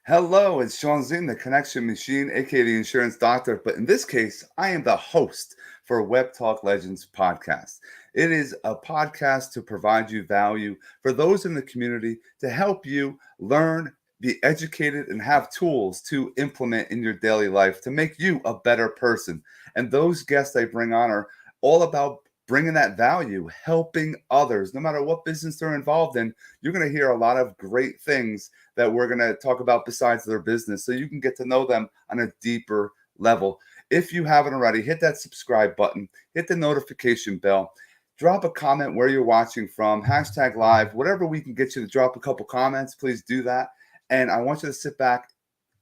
Hello, it's Shawn Ziem, the connection machine, aka the insurance doctor. But in this case, I am the host for Webtalk Legends Podcast. It is a podcast to provide you value for those in the community to help you learn, be educated, and have tools to implement in your daily life to make you a better person. And those guests I bring on are all about bringing that value, helping others, no matter what business they're involved in. You're going to hear a lot of great things that we're going to talk about besides their business so you can get to know them on a deeper level. If you haven't already, hit that subscribe button, hit the notification bell, drop a comment where you're watching from, hashtag live, whatever we can get you to drop a couple comments, please do that. And I want you to sit back,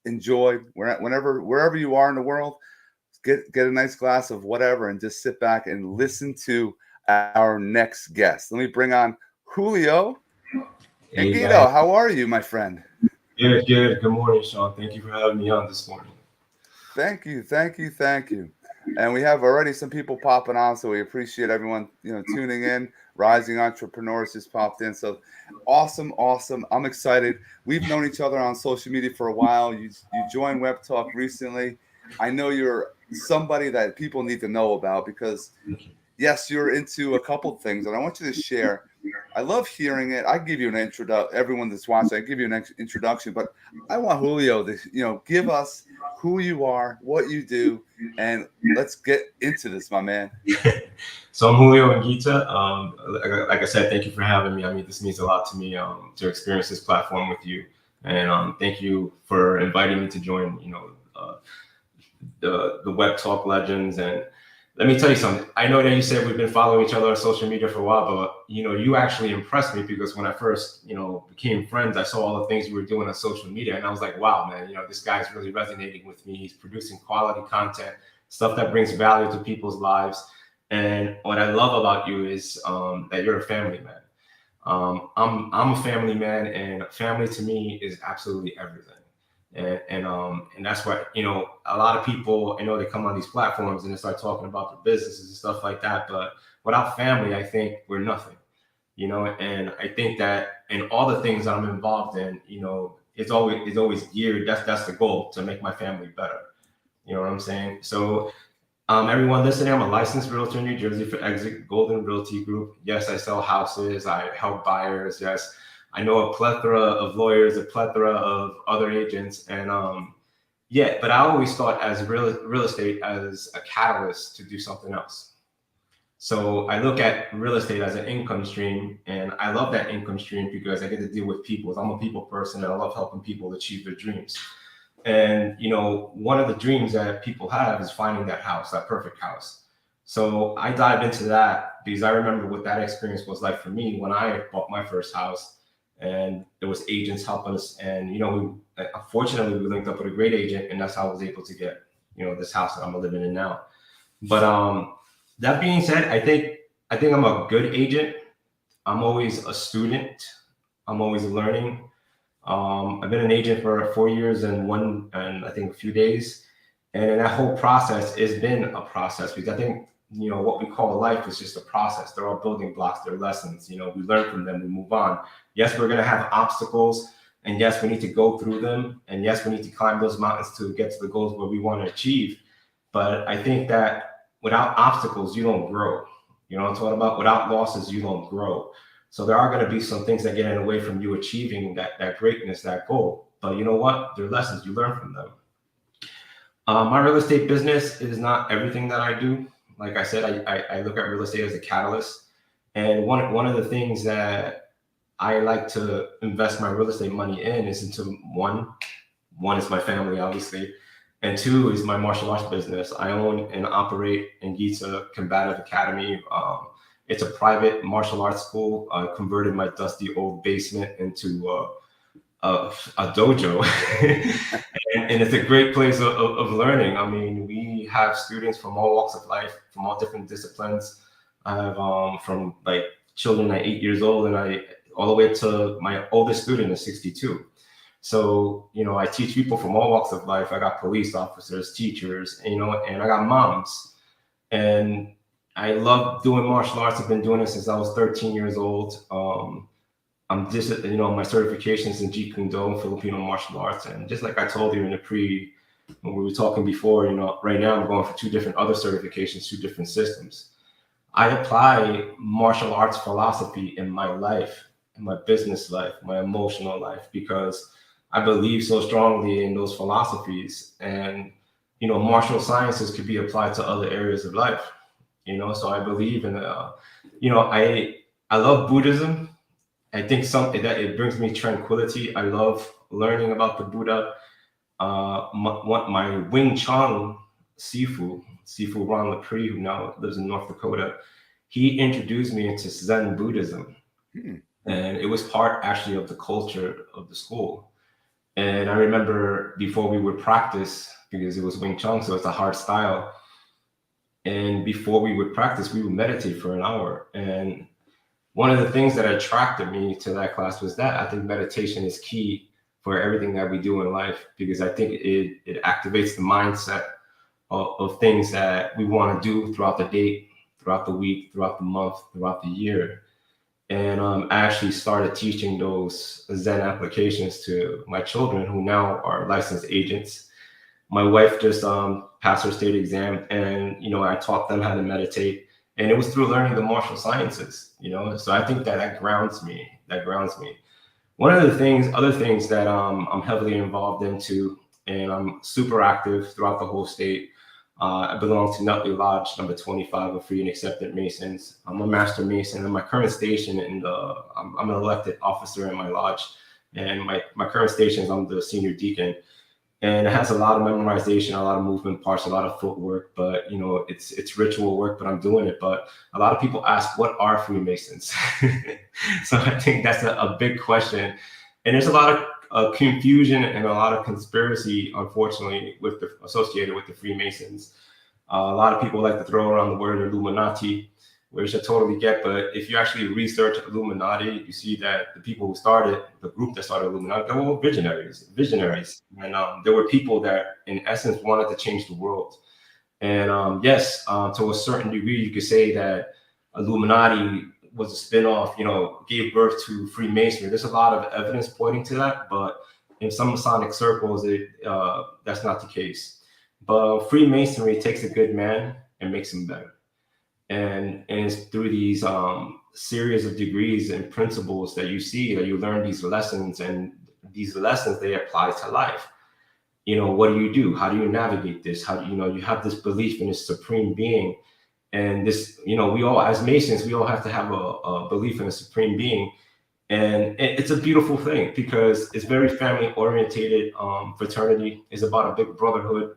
enjoy wherever you are in the world, get a nice glass of whatever and just sit back and listen to our next guest. Let me bring on Julio Hey Anguita. guys, How are you, my friend? good. Good morning, Sean. Thank you for having me on this morning. Thank you. And we have already some people popping on, so we appreciate everyone, tuning in. Rising Entrepreneurs just popped in. So awesome. I'm excited. We've known each other on social media for a while. You joined Web Talk recently. I know you're somebody that people need to know about because yes, you're into a couple of things, and I want you to share. I love hearing it. I give you an introduction. Everyone that's watching, I give you an introduction, but I want Julio to, give us who you are, what you do, and let's get into this, my man. So I'm Julio Anguita. Like I said, thank you for having me. I mean, this means a lot to me to experience this platform with you, and thank you for inviting me to join. The Web Talk Legends. And let me tell you something. I know that you said we've been following each other on social media for a while, but you actually impressed me because when I first became friends, I saw all the things you were doing on social media, and I was like, wow, man, this guy's really resonating with me. He's producing quality content, stuff that brings value to people's lives. And what I love about you is that you're a family man. I'm a family man, and family to me is absolutely everything. And that's why a lot of people, I know, they come on these platforms and they start talking about their businesses and stuff like that, but without family, I think we're nothing. And I think that in all the things that I'm involved in, it's always geared. That's the goal, to make my family better. You know what I'm saying? So everyone listening, I'm a licensed realtor in New Jersey for Exit Golden Realty Group. Yes, I sell houses. I help buyers. Yes, I know a plethora of lawyers, a plethora of other agents, and yeah. But I always thought as real estate as a catalyst to do something else. So I look at real estate as an income stream, and I love that income stream because I get to deal with people. I'm a people person, and I love helping people achieve their dreams. And one of the dreams that people have is finding that house, that perfect house. So I dived into that because I remember what that experience was like for me when I bought my first house, and there was agents helping us. And unfortunately, we linked up with a great agent, and that's how I was able to get this house that I'm living in now. But that being said, I think I'm a good agent. I'm always a student. I'm always learning. I've been an agent for 4 years and I think a few days. And in that whole process, it's been a process because I think, what we call life is just a process. They're all building blocks, they're lessons. We learn from them, we move on. Yes, we're going to have obstacles. And yes, we need to go through them. And yes, we need to climb those mountains to get to the goals where we want to achieve. But I think that without obstacles, you don't grow. You know what I'm talking about? Without losses, you don't grow. So there are going to be some things that get in the way from you achieving that greatness, that goal. But you know what? They're lessons. You learn from them. My real estate business is not everything that I do. Like I said, I look at real estate as a catalyst. And one of the things that I like to invest my real estate money in is into one is my family, obviously, and two is my martial arts business. I own and operate Anguita Combative Academy. It's a private martial arts school. I converted my dusty old basement into a dojo, and it's a great place of learning. I mean, we have students from all walks of life, from all different disciplines. I have from like children at 8 years old, and I all the way to my oldest student is 62. So, I teach people from all walks of life. I got police officers, teachers, and I got moms. And I love doing martial arts. I've been doing it since I was 13 years old. I'm just, my certifications in Jeet Kune Do, Filipino martial arts. And just like I told you when we were talking before, right now I'm going for 2 different other certifications, 2 different systems. I apply martial arts philosophy in my life, in my business life, my emotional life, because I believe so strongly in those philosophies. And, martial sciences could be applied to other areas of life, so I believe in, I love Buddhism. I think something that it brings me tranquility. I love learning about the Buddha. My Wing Chun Sifu Ron Lepre, who now lives in North Dakota, he introduced me into Zen Buddhism. And it was part actually of the culture of the school. And I remember before we would practice, because it was Wing Chun, so it's a hard style. And before we would practice, we would meditate for an hour. And one of the things that attracted me to that class was that I think meditation is key for everything that we do in life, because I think it activates the mindset of things that we want to do throughout the day, throughout the week, throughout the month, throughout the year. And I actually started teaching those Zen applications to my children, who now are licensed agents. My wife just passed her state exam, and I taught them how to meditate, and it was through learning the martial sciences. So I think that grounds me. One of the other things that I'm heavily involved into, and I'm super active throughout the whole state. I belong to Nutley Lodge number 25 of Free and Accepted Masons. I'm a Master Mason in my current station, and I'm an elected officer in my lodge. And my current station is I'm the senior deacon. And it has a lot of memorization, a lot of movement parts, a lot of footwork, but it's ritual work, but I'm doing it. But a lot of people ask, what are Freemasons? So I think that's a big question. And there's a lot of confusion and a lot of conspiracy, unfortunately, associated with the Freemasons. A lot of people like to throw around the word Illuminati, which I totally get. But if you actually research Illuminati, you see that the people who started, the group that started Illuminati, they were all visionaries. And there were people that, in essence, wanted to change the world. And yes, to a certain degree, you could say that Illuminati was a spin-off, gave birth to Freemasonry. There's a lot of evidence pointing to that, but in some Masonic circles, that's not the case. But Freemasonry takes a good man and makes him better. And it's through these series of degrees and principles that you see that you learn these lessons, and these lessons, they apply to life. What do you do? How do you navigate this? How do you have this belief in this supreme being? And this, we all, as Masons, we all have to have a belief in a supreme being. And it's a beautiful thing, because it's very family orientated. Fraternity is about a big brotherhood.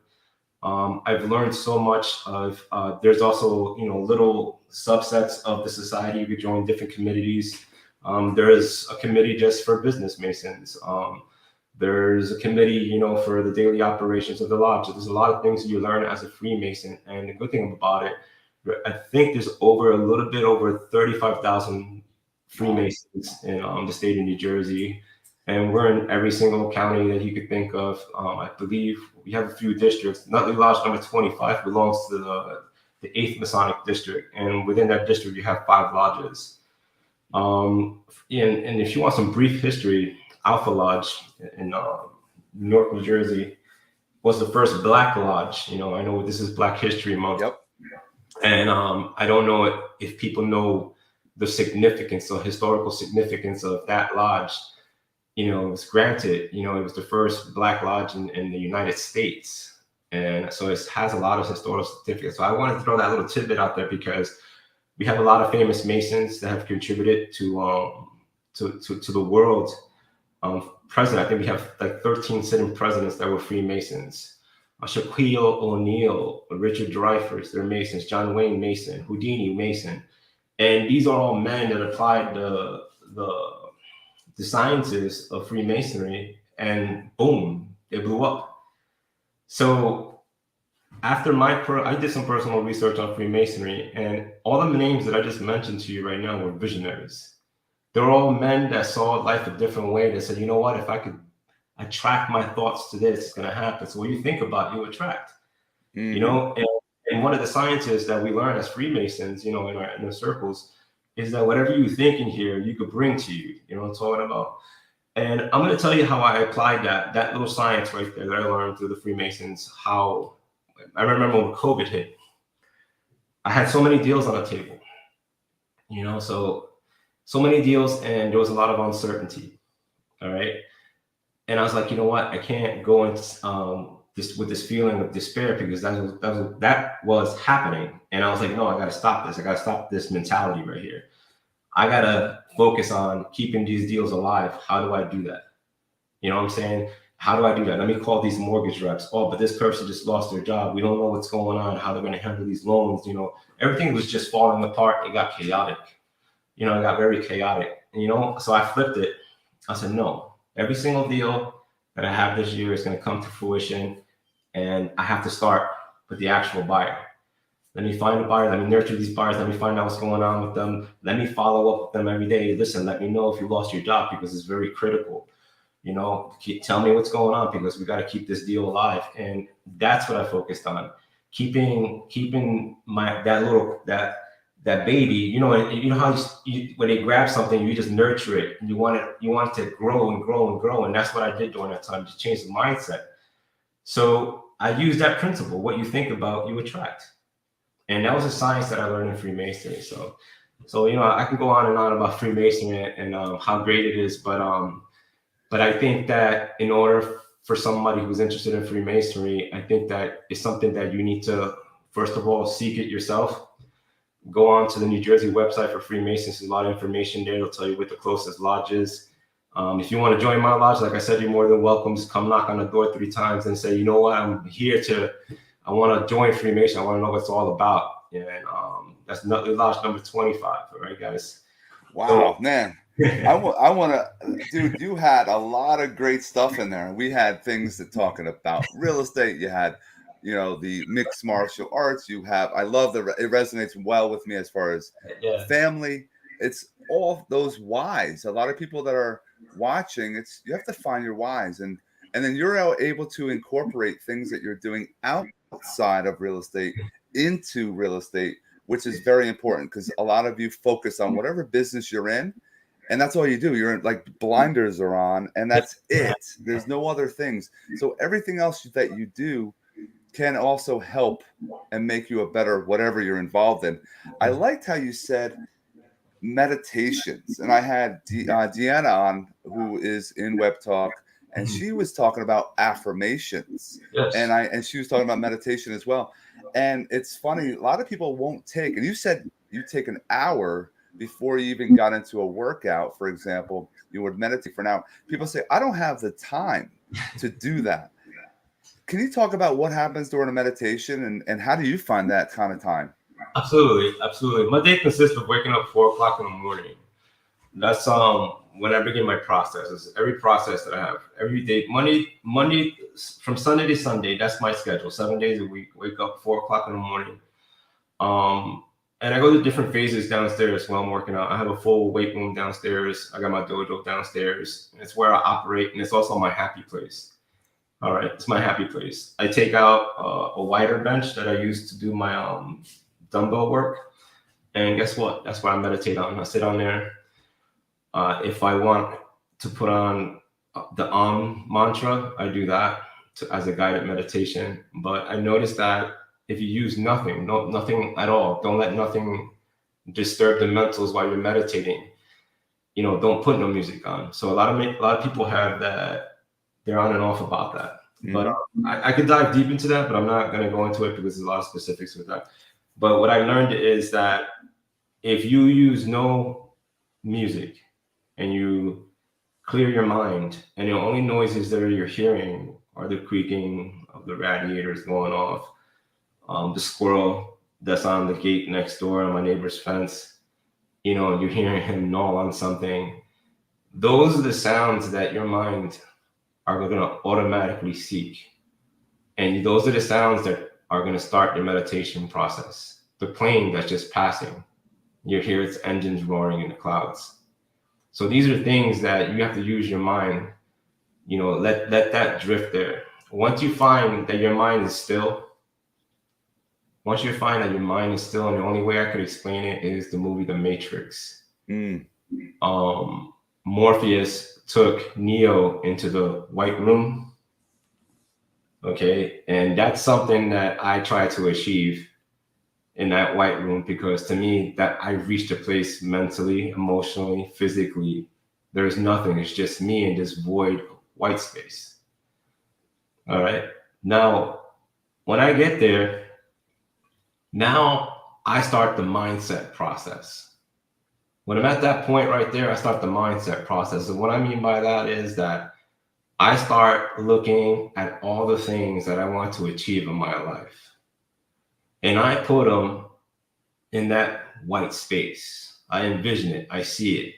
I've learned so much of, there's also, little subsets of the society. We join different committees. There is a committee just for business Masons. There's a committee, for the daily operations of the lodge. There's a lot of things you learn as a Freemason. And the good thing about it, I think there's a little bit over 35,000 Freemasons in the state of New Jersey. And we're in every single county that you could think of. I believe we have a few districts. Nutley Lodge number 25 belongs to the 8th Masonic District. And within that district, you have 5 lodges. And if you want some brief history, Alpha Lodge in Newark, New Jersey was the first Black lodge. I know this is Black History Month. Yep. And I don't know if people know the significance, the historical significance of that lodge. It was granted, it was the first Black lodge in the United States. And so it has a lot of historical significance. So I wanted to throw that little tidbit out there, because we have a lot of famous Masons that have contributed to the world. President, I think we have like 13 sitting presidents that were Freemasons. Shaquille O'Neal, Richard Dreyfuss, they're Masons. John Wayne Mason, Houdini Mason. And these are all men that applied the sciences of Freemasonry, and boom, they blew up. So after I did some personal research on Freemasonry, and all the names that I just mentioned to you right now were visionaries. They're all men that saw life a different way. They said, you know what, if I could attract my thoughts to this, it's going to happen. So what you think about, you attract. Mm-hmm. And one of the sciences that we learn as Freemasons, in our circles, is that whatever you think in here, you could bring to you. You know what I'm talking about? And I'm going to tell you how I applied that little science right there that I learned through the Freemasons. How I remember when COVID hit, I had so many deals on the table, you know, so many deals, and there was a lot of uncertainty. All right. And I was like, you know what? I can't go into with this feeling of despair, because that was happening. And I was like, no, I got to stop this. I got to stop this mentality right here. I got to focus on keeping these deals alive. How do I do that? You know what I'm saying? How do I do that? Let me call these mortgage reps. Oh, but this person just lost their job. We don't know what's going on, how they're going to handle these loans. You know, everything was just falling apart. It got chaotic. You know, it got very chaotic. And, you know, so I flipped it. I said, no, every single deal that I have this year is going to come to fruition. And I have to start with the actual buyer. Let me find a buyer. Let me nurture these buyers. Let me find out what's going on with them. Let me follow up with them every day. Listen, let me know if you lost your job, because it's very critical. You know, tell me what's going on, because we got to keep this deal alive. And that's what I focused on, keeping that baby. You know how when they grab something, you just nurture it. And you want it to grow and grow and grow. And that's what I did during that time, to change the mindset. So I used that principle: what you think about, you attract. And that was a science that I learned in Freemasonry. So you know, I can go on and on about Freemasonry and how great it is, but I think that in order for somebody who's interested in Freemasonry, I think that it's something that you need to, first of all, seek it yourself. Go on to the New Jersey website for Freemasons. There's a lot of information there. It'll tell you what the closest lodge is. If you want to join my lodge, like I said, you're more than welcome. Just come knock on the door 3 times and say, you know what, I want to join Freemason. I want to know what it's all about. And that's lodge number 25. All right, guys. Wow, man. I want to, dude, you had a lot of great stuff in there. We had things that talking about real estate. You had, you know, the mixed martial arts. I love it resonates well with me as far as family. It's all those whys. A lot of people that are watching, you have to find your whys. And then you're able to incorporate things that you're doing outside of real estate into real estate, which is very important, because a lot of you focus on whatever business you're in, and that's all you do. You're like, blinders are on, and that's it. There's no other things. So everything else that you do can also help and make you a better whatever you're involved in. I liked how you said meditations, and I had Deanna on, who is in Webtalk, and she was talking about affirmations. Yes. And she was talking about meditation as well. And it's funny, a lot of people won't take, and you said you take an hour before you even got into a workout, for example, you would meditate for an hour. People say, I don't have the time to do that. Can you talk about what happens during a meditation, and how do you find that kind of time? Absolutely. My day consists of waking up 4 o'clock in the morning. That's when I begin my processes. Every process that I have every day, Monday from Sunday to Sunday, that's my schedule. 7 days a week. Wake up 4 o'clock in the morning. And I go to different phases downstairs while I'm working out. I have a full weight room downstairs. I got my dojo downstairs. It's where I operate, and it's also my happy place. All right, it's my happy place. I take out a wider bench that I use to do my dumbbell work, and guess what? That's where I meditate on. I sit on there. If I want to put on the mantra, I do that as a guided meditation. But I noticed that if you use nothing at all, don't let nothing disturb the mentals while you're meditating. You know, don't put no music on. So a lot of people have that. They're on and off about that. Mm-hmm. But I could dive deep into that, but I'm not going to go into it because there's a lot of specifics with that. But what I learned is that if you use no music and you clear your mind, and the only noises that you're hearing are the creaking of the radiators going off, the squirrel that's on the gate next door on my neighbor's fence, you know, you're hearing him gnaw on something. Those are the sounds that your mind are going to automatically seek. And those are the sounds that are going to start your meditation process. The plane that's just passing, you hear its engines roaring in the clouds. So these are things that you have to use your mind, you know, let that drift there. Once you find that your mind is still, once you find that your mind is still, and the only way I could explain it is the movie The Matrix. Morpheus took Neo into the white room. Okay. And that's something that I try to achieve in that white room, because to me, that I reached a place mentally, emotionally, physically. There's nothing. It's just me in this void white space. All right. Now, when I get there, now I start the mindset process. When I'm at that point right there, I start the mindset process. And what I mean by that is that I start looking at all the things that I want to achieve in my life. And I put them in that white space. I envision it. I see it.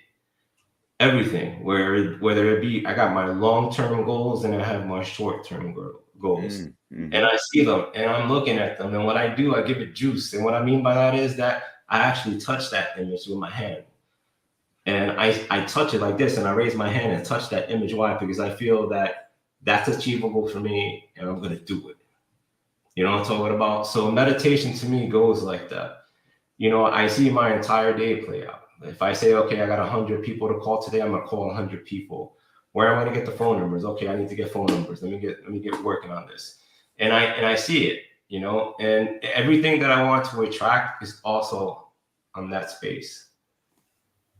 Everything, whether it be, I got my long-term goals and I have my short-term goals. And I see them and I'm looking at them. And what I do, I give it juice. And what I mean by that is that I actually touch that image with my hand. And I touch it like this, and I raise my hand and touch that image. Why? Because I feel that that's achievable for me and I'm going to do it. You know what I'm talking about? So meditation to me goes like that. You know, I see my entire day play out. If I say, okay, I got 100 people to call today, I'm going to call 100 people. Where am I going to get the phone numbers? Okay, I need to get phone numbers. Let me get working on this. And I see it, you know, and everything that I want to attract is also on that space.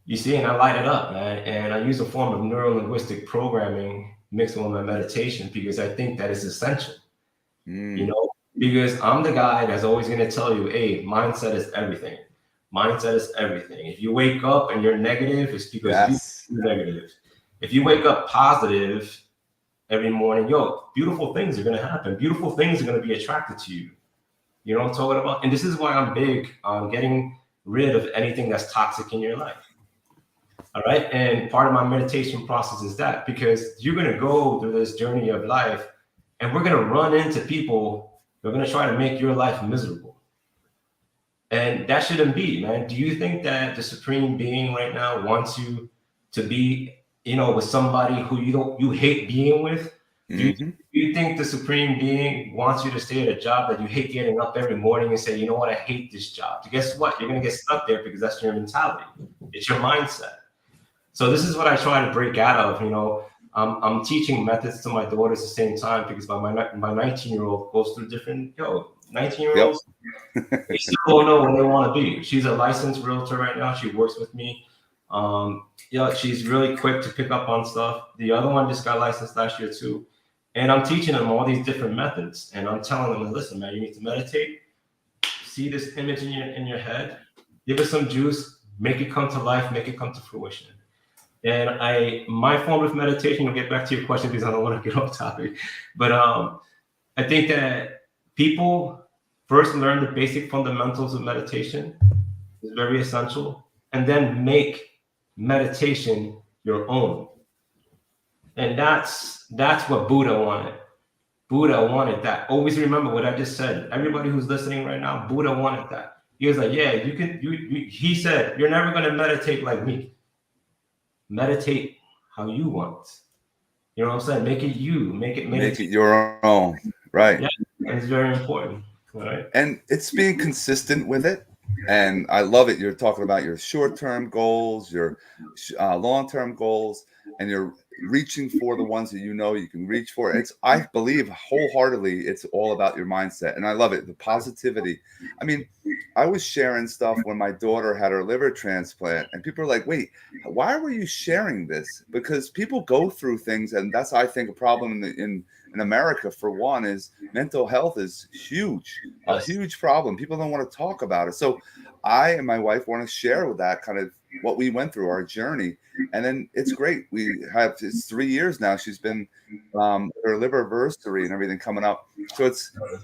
You see, and I light it up, man. And I use a form of neuro-linguistic programming mixed with my meditation because I think that is essential. You know, because I'm the guy that's always going to tell you, hey, mindset is everything. Mindset is everything. If you wake up and you're negative, it's because you're negative. If you wake up positive every morning, beautiful things are going to happen. Beautiful things are going to be attracted to you. You know what I'm talking about? And this is why I'm big on getting rid of anything that's toxic in your life. All right. And part of my meditation process is that, because you're going to go through this journey of life and we're going to run into people who are going to try to make your life miserable. And that shouldn't be, man. Do you think that the Supreme Being right now wants you to be, you know, with somebody who you hate being with? Do you think the Supreme Being wants you to stay at a job that you hate getting up every morning and say, you know what, I hate this job? Guess what? You're going to get stuck there because that's your mentality. It's your mindset. So this is what I try to break out of. You know, I'm teaching methods to my daughters at the same time, because my 19-year-old goes through different, 19-year-olds, they still don't know what they want to be. She's a licensed realtor right now. She works with me. She's really quick to pick up on stuff. The other one just got licensed last year too. And I'm teaching them all these different methods. And I'm telling them, listen, man, you need to meditate. See this image in your head. Give it some juice. Make it come to life. Make it come to fruition. And my form of meditation, I'll get back to your question because I don't want to get off topic. But I think that people first learn the basic fundamentals of meditation. It's very essential. And then make meditation your own. And that's what Buddha wanted. Buddha wanted that. Always remember what I just said. Everybody who's listening right now, Buddha wanted that. He was like, yeah, you can. He said, you're never going to meditate like me. Meditate how you want. You know what I'm saying? Make it you. Make it your own. Right. Yeah, it's very important. Right. And it's being consistent with it. And I love it. You're talking about your short-term goals, your long-term goals, and you're reaching for the ones that you know you can reach for. I believe wholeheartedly it's all about your mindset. And I love it. The positivity. I mean, I was sharing stuff when my daughter had her liver transplant, and people are like, wait, why were you sharing this? Because people go through things, and that's, I think, a problem in America, for one, is mental health is huge, a huge problem. People don't want to talk about it. So I and my wife want to share with that kind of what we went through, our journey. And then it's great. It's 3 years now. She's been her liver anniversary and everything coming up. So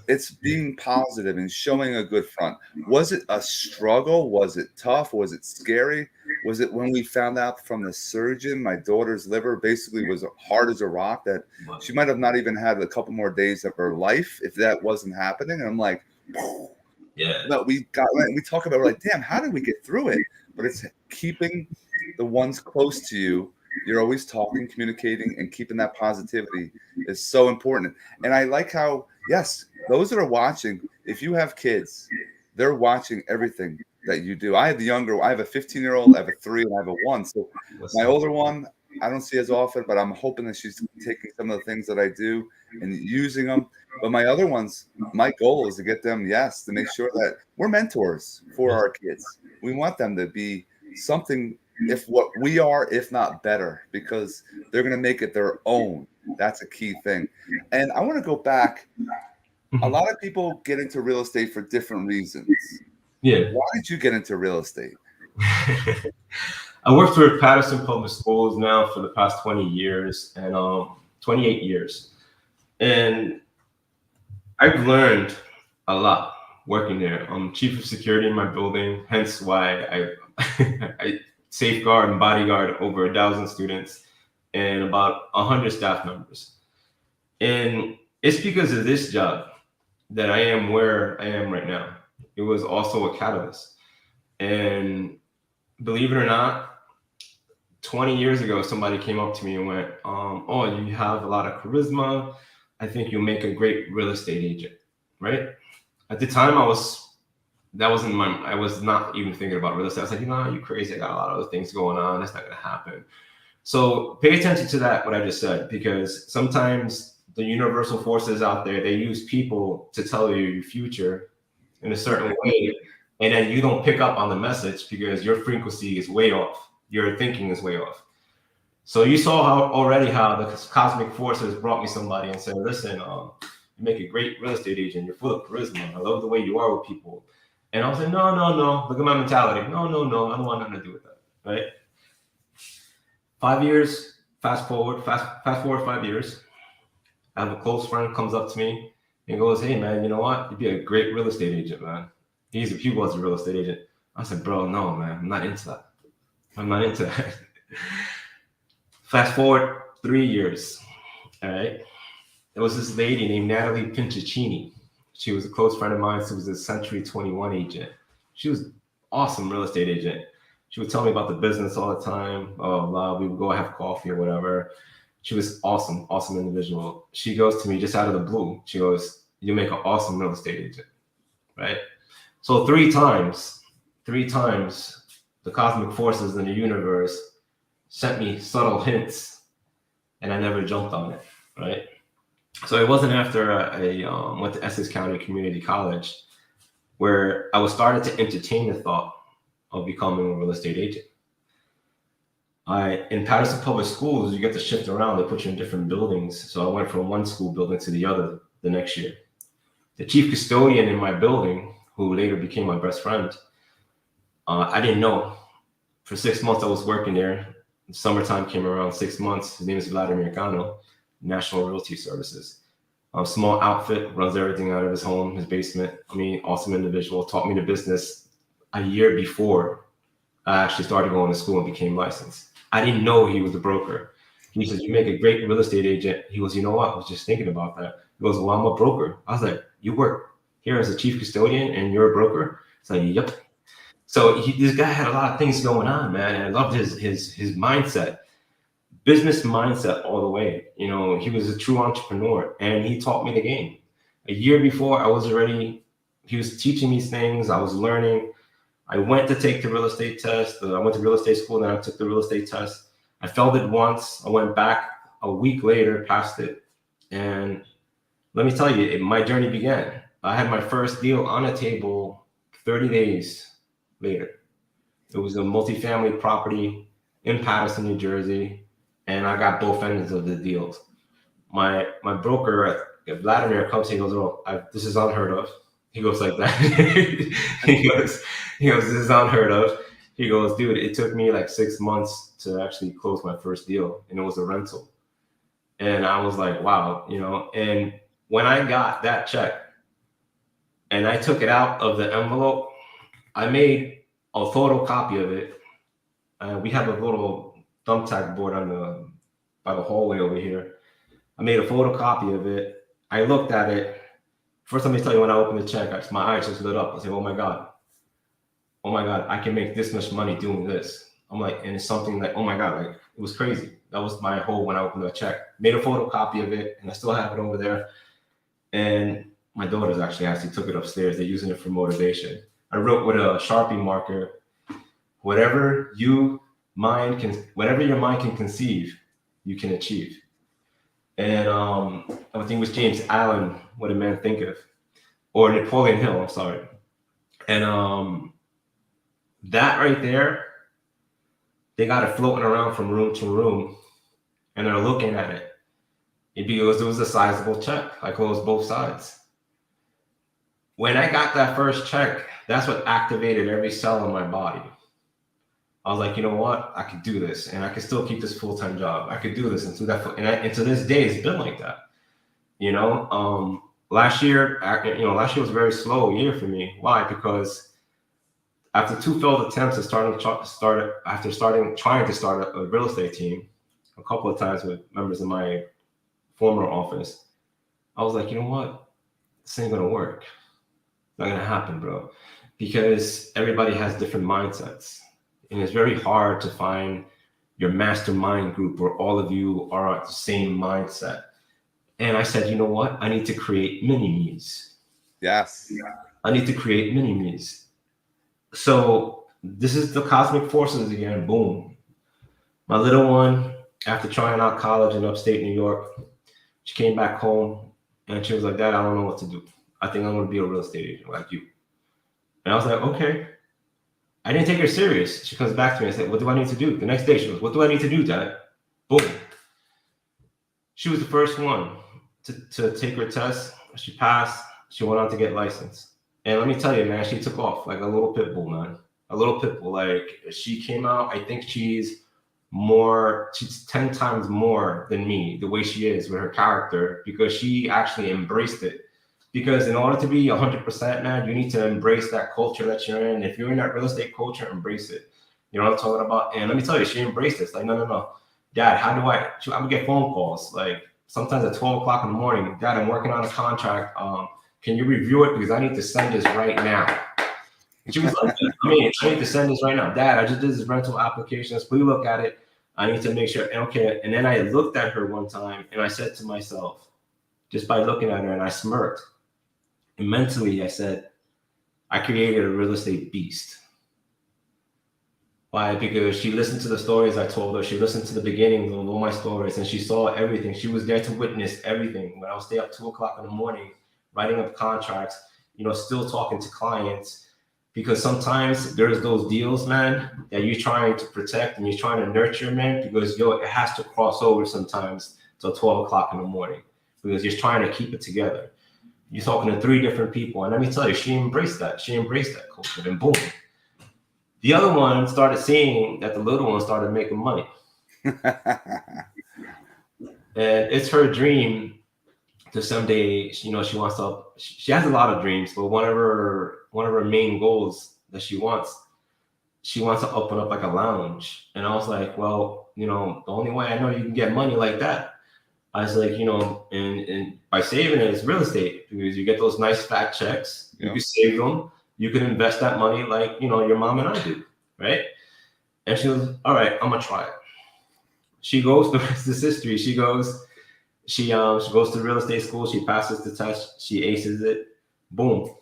it's being positive and showing a good front. Was it a struggle? Was it tough? Was it scary? Was it when we found out from the surgeon my daughter's liver basically was hard as a rock, that she might have not even had a couple more days of her life if that wasn't happening? And I'm like, yeah. No, we talk about, we're like, damn, how did we get through it? But it's keeping the ones close to you. You're always talking, communicating, and keeping that positivity is so important. And I like how, yes, those that are watching, if you have kids, they're watching everything that you do. I have a 15-year-old, I have a 3, and I have a 1. So my older one, I don't see as often, but I'm hoping that she's taking some of the things that I do and using them. But my other ones, my goal is to get them, to make sure that we're mentors for our kids. We want them to be something, if what we are, if not better, because they're going to make it their own. That's a key thing. And I want to go back. A lot of people get into real estate for different reasons. Yeah. Why did you get into real estate? I worked for Patterson Public Schools now for the past 20 years and 28 years. And I've learned a lot working there. I'm chief of security in my building, hence why I safeguard and bodyguard over 1,000 students and about 100 staff members. And it's because of this job that I am where I am right now. It was also a catalyst. And believe it or not, 20 years ago, somebody came up to me and went, oh, you have a lot of charisma. I think you'll make a great real estate agent, right? At the time, I was not even thinking about real estate. I was like, you crazy. I got a lot of other things going on. That's not going to happen. So pay attention to that, what I just said, because sometimes the universal forces out there, they use people to tell you your future in a certain way. And then you don't pick up on the message because your frequency is way off. Your thinking is way off. So you saw how the cosmic forces brought me somebody and said, listen, you make a great real estate agent. You're full of charisma. I love the way you are with people. And I was like, no. Look at my mentality. No. I don't want nothing to do with that, right? 5 years, fast forward 5 years. I have a close friend comes up to me and goes, hey, man, you know what? You'd be a great real estate agent, man. He was a real estate agent. I said, bro, no, man, I'm not into that. Fast forward 3 years, all right? There was this lady named Natalie Pinchicini. She was a close friend of mine. She was a Century 21 agent. She was an awesome real estate agent. She would tell me about the business all the time. We would go have coffee or whatever. She was awesome individual. She goes to me just out of the blue. She goes, you make an awesome real estate agent, right? So three times, the cosmic forces in the universe sent me subtle hints, and I never jumped on it, right? So it wasn't after I went to Essex County Community College where I was starting to entertain the thought of becoming a real estate agent. In Patterson Public Schools, you get to shift around. They put you in different buildings. So I went from one school building to the other the next year. The chief custodian in my building, who later became my best friend, I didn't know. For 6 months, I was working there. Summertime came around, 6 months. His name is Vladimir Cano, National Realty Services. Small outfit, runs everything out of his home, his basement. Awesome individual, taught me the business a year before I actually started going to school and became licensed. I didn't know he was a broker. He says, you make a great real estate agent. He goes, you know what? I was just thinking about that. He goes, well, I'm a broker. I was like, you work here as a chief custodian and you're a broker? It's like, yep. So this guy had a lot of things going on, man. And I loved his mindset, business mindset all the way. He was a true entrepreneur and he taught me the game. A year before he was teaching me things. I was learning. I went to take the real estate test. I went to real estate school, then I took the real estate test. I failed it once. I went back a week later, passed it. And let me tell you, my journey began. I had my first deal on the table 30 days later. It was a multifamily property in Patterson, New Jersey, and I got both ends of the deals. My broker, Vladimir, comes, he goes, oh, this is unheard of. He goes like that. he goes, this is unheard of. He goes, dude, it took me like 6 months to actually close my first deal, and it was a rental. And I was like, wow, and when I got that check and I took it out of the envelope, I made a photocopy of it. We have a little thumbtack board by the hallway over here. I made a photocopy of it. I looked at it. First, let me tell you, when I opened the check, my eyes just lit up. I said, oh my God, I can make this much money doing this. I'm like, and it's something like, oh my God, like it was crazy. That was my whole, when I opened the check, made a photocopy of it, and I still have it over there. And my daughters actually took it upstairs. They're using it for motivation. I wrote with a Sharpie marker, whatever your mind can conceive, you can achieve. And I think it was James Allen, What a Man Thinketh, or Napoleon Hill, I'm sorry. And that right there, they got it floating around from room to room, and they're looking at it. Because it was a sizable check. I closed both sides. When I got that first check, that's what activated every cell in my body. I was like, you know what? I could do this, and I could still keep this full-time job. I could do this, and to this day, it's been like that. You know, last year was a very slow year for me. Why? Because after 2 failed attempts at trying to start a real estate team, a couple of times with members of my former office, I was like, you know what? This ain't gonna work. It's not gonna happen, bro. Because everybody has different mindsets. And it's very hard to find your mastermind group where all of you are at the same mindset. And I said, you know what? I need to create mini-me's. Yes. I need to create mini-me's. So this is the cosmic forces again. Boom. My little one, after trying out college in upstate New York, she came back home and she was like, Dad, I don't know what to do. I think I'm going to be a real estate agent like you. And I was like, okay. I didn't take her serious. She comes back to me and said, what do I need to do? The next day she goes, what do I need to do, Dad? Boom. She was the first one to take her test. She passed. She went on to get licensed. And let me tell you, man, she took off like a little pit bull, man. A little pit bull. Like, she came out, I think she's 10 times more than me, the way she is with her character, because she actually embraced it. Because in order to be 100%, man, you need to embrace that culture that you're in. If you're in that real estate culture, embrace it. You know what I'm talking about? And let me tell you, she embraced this. Like, no. Dad, how do I would get phone calls, like sometimes at 12 o'clock in the morning. Dad, I'm working on a contract. Can you review it? Because I need to send this right now. And she was like, I need to send this right now. Dad, I just did this rental applications. Please look at it. I need to make sure. Okay. And then I looked at her one time and I said to myself, just by looking at her, and I smirked. And mentally, I said, I created a real estate beast. Why? Because she listened to the stories I told her. She listened to the beginnings of all my stories, and she saw everything. She was there to witness everything. When I would stay up 2 o'clock in the morning, writing up contracts, still talking to clients. Because sometimes there's those deals, man, that you're trying to protect and you're trying to nurture, man, because it has to cross over sometimes till 12 o'clock in the morning, because you're trying to keep it together. You're talking to 3 different people. And let me tell you, she embraced that. She embraced that culture. And boom. The other one started seeing that the little one started making money. And it's her dream to someday, she wants to, she has a lot of dreams, but one of her main goals that she wants to open up like a lounge. And I was like, well, the only way I know you can get money like that, I was like, and by saving it is real estate, because you get those nice fat checks. You can save them. You can invest that money like, your mom and I do, right? And she was, all right, I'm going to try it. She goes, the rest is history. She goes to real estate school. She passes the test. She aces it. Boom.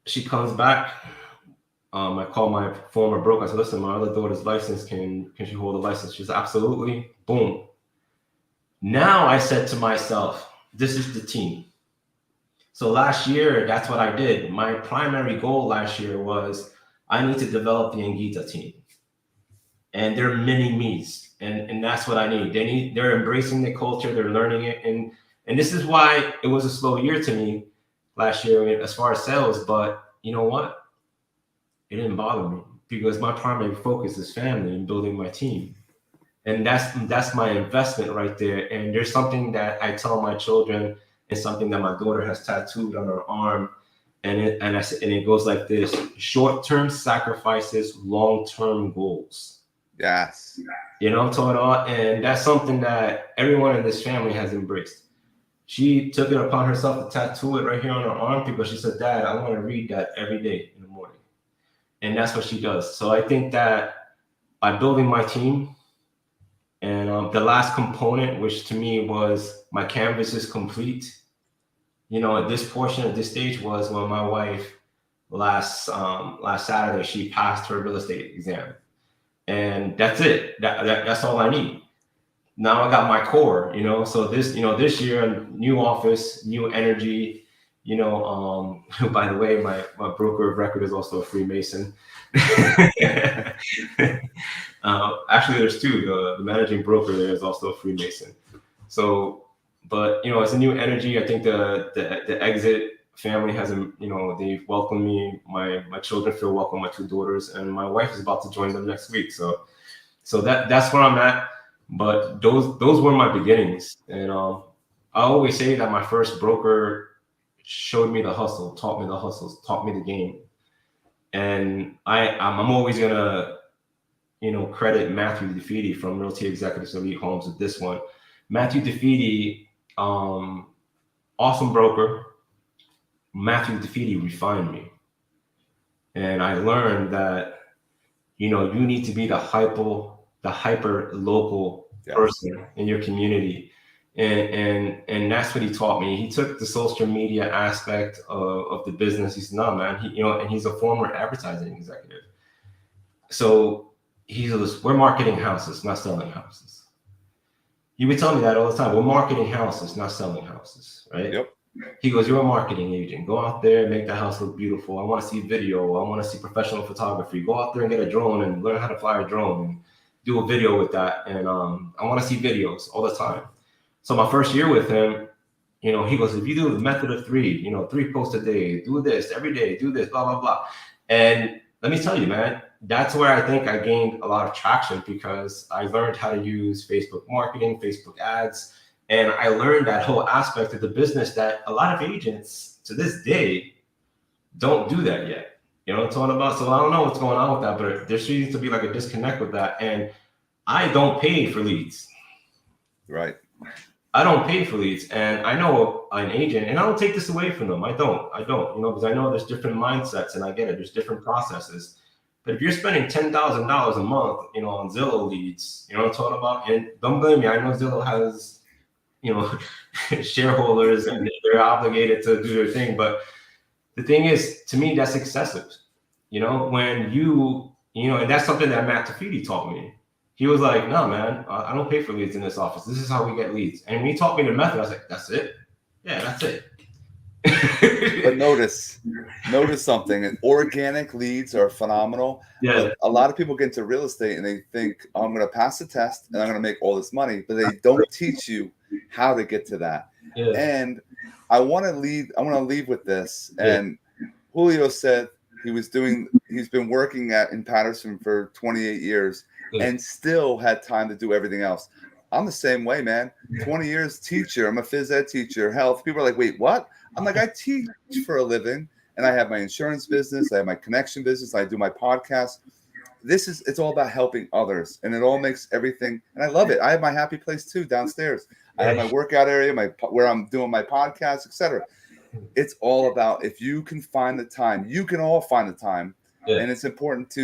She comes back. I call my former broker. I said, listen, my other daughter's license. Can she hold a license? She said, absolutely. Boom. Now I said to myself, this is the team. So last year, that's what I did. My primary goal last year was I need to develop the Anguita team. And they're mini me's. And that's what I need. They're embracing the culture, they're learning it. And this is why it was a slow year to me last year as far as sales. But you know what? It didn't bother me, because my primary focus is family and building my team. And that's my investment right there. And there's something that I tell my children, and something that my daughter has tattooed on her arm. And it goes like this: short-term sacrifices, long-term goals. Yes. I'm talking about, and that's something that everyone in this family has embraced. She took it upon herself to tattoo it right here on her arm, because she said, Dad, I want to read that every day in the morning. And that's what she does. So I think that by building my team, and the last component, which to me was my canvas is complete. at this portion at this stage was when my wife last Saturday, she passed her real estate exam, and that's it. That's all I need. Now I got my core, So this year, new office, new energy. By the way, my broker of record is also a Freemason. Actually, there's two. The managing broker there is also a Freemason. So, but it's a new energy. I think the exit family has they've welcomed me. My children feel welcome. My two daughters, and my wife is about to join them next week. So that's where I'm at. But those were my beginnings, and I always say that my first broker showed me the hustle, taught me the hustles, taught me the game, and I'm always gonna credit Matthew DeFeedy from Realty Executives Elite Homes with this one. Matthew DeFeedy, awesome broker. Matthew DeFeedy refined me, and I learned that you need to be the hyper local person in your community, and that's what he taught me. He took the social media aspect of the business. He said, "No, man," and he's a former advertising executive. So he says, "We're marketing houses, not selling houses." He would tell me that all the time. We're marketing houses, not selling houses, right? Yep. He goes, "You're a marketing agent. Go out there and make that house look beautiful. I want to see video. I want to see professional photography. Go out there and get a drone and learn how to fly a drone and do a video with that. And I want to see videos all the time." So my first year with him, he goes, "If you do the method of 3, 3 posts a day, do this every day, do this, blah, blah, blah." And let me tell you, man, that's where I think I gained a lot of traction, because I learned how to use Facebook marketing, Facebook ads. And I learned that whole aspect of the business that a lot of agents to this day don't do that yet. You know what I'm talking about? So I don't know what's going on with that, but there seems to be like a disconnect with that. And I don't pay for leads. Right. I don't pay for leads. And I know an agent, and I don't take this away from them. I don't, because I know there's different mindsets, and I get it. There's different processes. But if you're spending $10,000 a month, on Zillow leads, you know what I'm talking about? And don't blame me. I know Zillow has, shareholders, and they're obligated to do their thing. But the thing is, to me, that's excessive. When and that's something that Matt Tafidi taught me. He was like, "No, man, I don't pay for leads in this office. This is how we get leads." And when he taught me the method, I was like, "That's it? Yeah, that's it." But notice something. And organic leads are phenomenal. Yeah. But a lot of people get into real estate and they think, "Oh, I'm going to pass the test and I'm going to make all this money," but they don't teach you how to get to that. Yeah. And I want to leave with this. And Julio said he's been working in Patterson for 28 years and still had time to do everything else. I'm the same way, man. 20 years teacher. I'm a phys ed teacher, health. People are like, "Wait, what?" I'm like, "I teach for a living, and I have my insurance business. I have my connection business. I do my podcast." It's all about helping others, and it all makes everything. And I love it. I have my happy place too downstairs. I have my workout area, where I'm doing my podcast, etc. It's all about, if you can find the time, you can all find the time. And it's important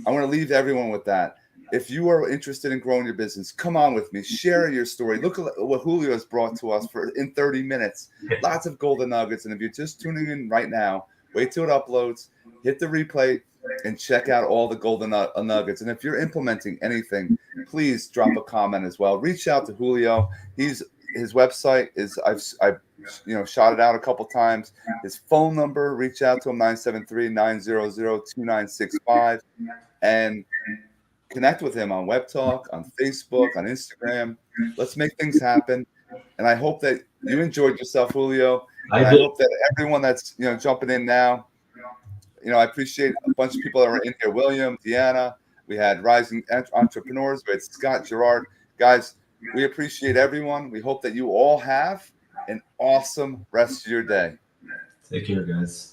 I want to leave everyone with that. If you are interested in growing your business, come on with me. Share your story. Look at what Julio has brought to us in 30 minutes. Lots of golden nuggets. And if you're just tuning in right now, wait till it uploads, hit the replay, and check out all the golden nuggets. And if you're implementing anything, please drop a comment as well. Reach out to Julio. His website is, I've shot it out a couple times. His phone number, reach out to him, 973-900-2965. And connect with him on Webtalk, on Facebook, on Instagram. Let's make things happen. And I hope that you enjoyed yourself, Julio. I hope that everyone that's jumping in now, I appreciate a bunch of people that were in here. William, Deanna, we had Rising Entrepreneurs, we had Scott, Gerard. Guys, we appreciate everyone. We hope that you all have an awesome rest of your day. Take care, guys.